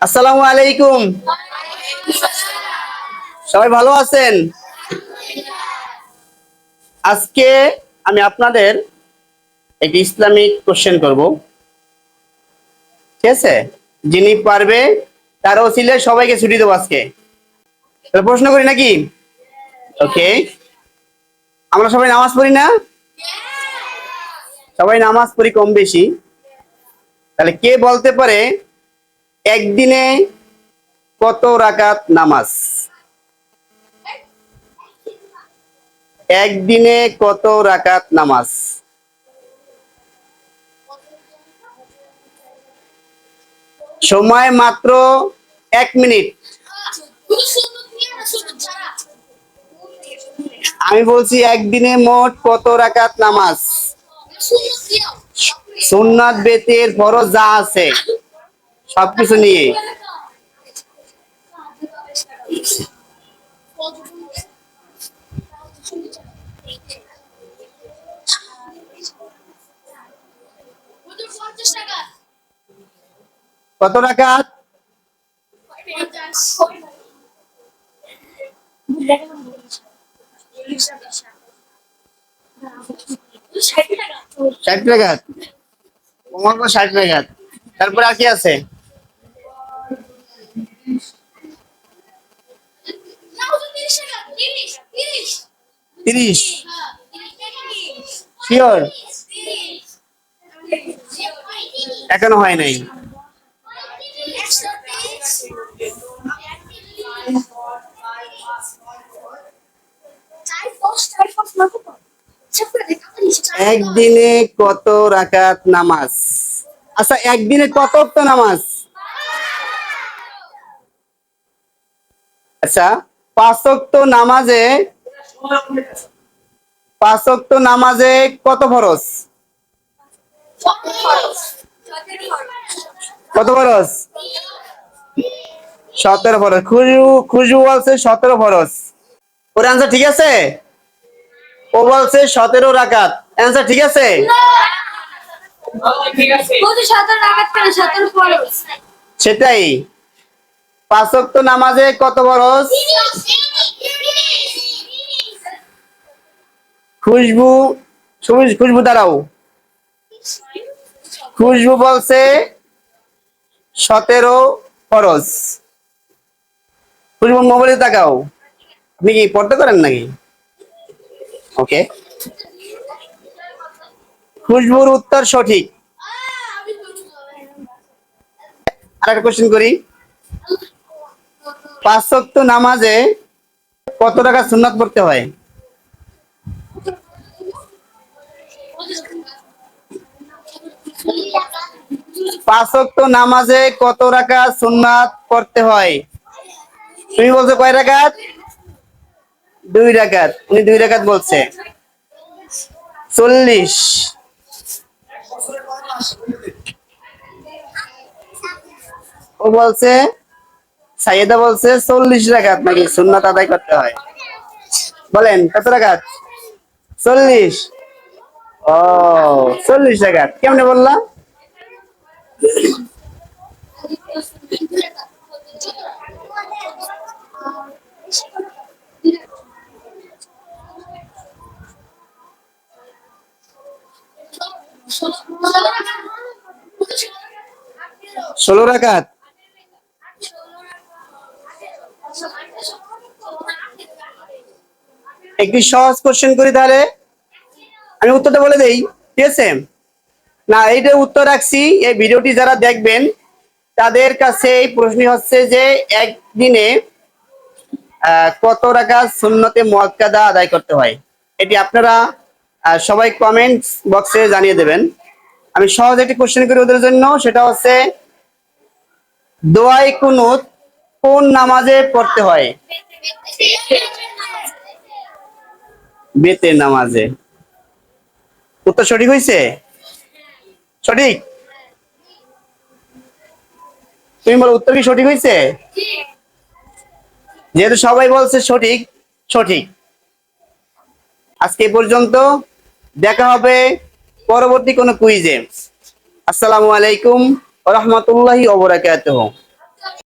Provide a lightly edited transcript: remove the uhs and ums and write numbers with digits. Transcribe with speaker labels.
Speaker 1: আসসালামু আলাইকুম। সবাই ভালো আছেন? আজকে আমি আপনাদের একটি ইসলামিক কোশ্চেন করব, ঠিক আছে? যিনি পারবে তার ওসিলে সবাইকে ছুটি দেবো আজকে। তাহলে প্রশ্ন করি নাকি? ওকে। আমরা সবাই নামাজ পড়ি না? সবাই নামাজ পড়ি কম বেশি। তাহলে কে বলতে পারে একদিনে কত রাকাত নামাজ? একদিনে কত রাকাত নামাজ? সময় মাত্র 1 মিনিট। আমি বলছি একদিনে মোট কত রাকাত নামাজ, সুন্নাত বেতের ফরজ যা আছে সবকিছু নিয়ে। কত রাকাত? ষাট রাকাত। 60 রাকাত। তারপরে আর কি আছে? 30। শিওর? এখনো হয় নাই। একদিনে কত রাকাত নামাজ? আচ্ছা, একদিনে কত ওয়াক্ত নামাজ? আচ্ছা, 5 ওয়াক্ত নামাজে 5 ওয়াক্ত নামাজে কত ফরজ? কত ফরজ? 17 ফরজ। খুশবু বলছে 17 ফরজ। ওর অ্যান্সার ঠিক আছে? ও বলছে 17 রাকাত। অ্যান্সার ঠিক আছে? সেটাই। 5 ওয়াক্ত নামাজে কত ফরজ? খুশবু খুশবু দাঁড়াও। খুশবু বলছে 17 ফরজ। খুশবু মোবাইলে তাকাও। আপনি কি পড়তে করেন নাকি? ওকে, খুশবুর উত্তর সঠিক। আরেকটা কোশ্চেন করি। 5 ওয়াক্ত নামাজে কত টাকা সুন্নাত পড়তে হয়? 5 ওয়াক্ত নামাজে কত রাকাত সুন্নাত পড়তে হয়? তুমি বলছো কয় রাকাত? 2 রাকাত। উনি 2 রাকাত বলছে। 40। ও বলছে, সাইয়েদা বলছে 40 রাকাত নাকি সুন্নাত আদায় করতে হয়। বলেন কত রাকাত? 40। ও, 40 রাকাত কেমনে বললাম? 16 রাকাত। একটি সহজ কোশ্চেন করি তাহলে, আমি উত্তরটা বলে দেই, ঠিক আছে? না, এইটা উত্তর রাখছি। এই ভিডিওটি যারা দেখবেন তাদের কাছে এই প্রশ্ন হচ্ছে যে একদিনে কত রাকাত সুন্নতে মুআক্কাদা আদায় করতে হয়। এটি আপনারা সবাই কমেন্টস বক্সে জানিয়ে দেবেন। আমি সহজ একটি কোশ্চেন করি ওদের জন্য, সেটা হচ্ছে দোয়ায়ে কুনুত কোন নামাজে পড়তে হয়? বেতের নামাজে। উত্তর সঠিক হয়েছে? সঠিক? তুমি বলো উত্তর কি সঠিক হয়েছে? যেহেতু সবাই বলছে সঠিক, সঠিক। আজকে পর্যন্ত, দেখা হবে পরবর্তী কোনো কুইজে। আসসালামু আলাইকুম ওয়া রাহমাতুল্লাহি ওয়া বারাকাতুহু।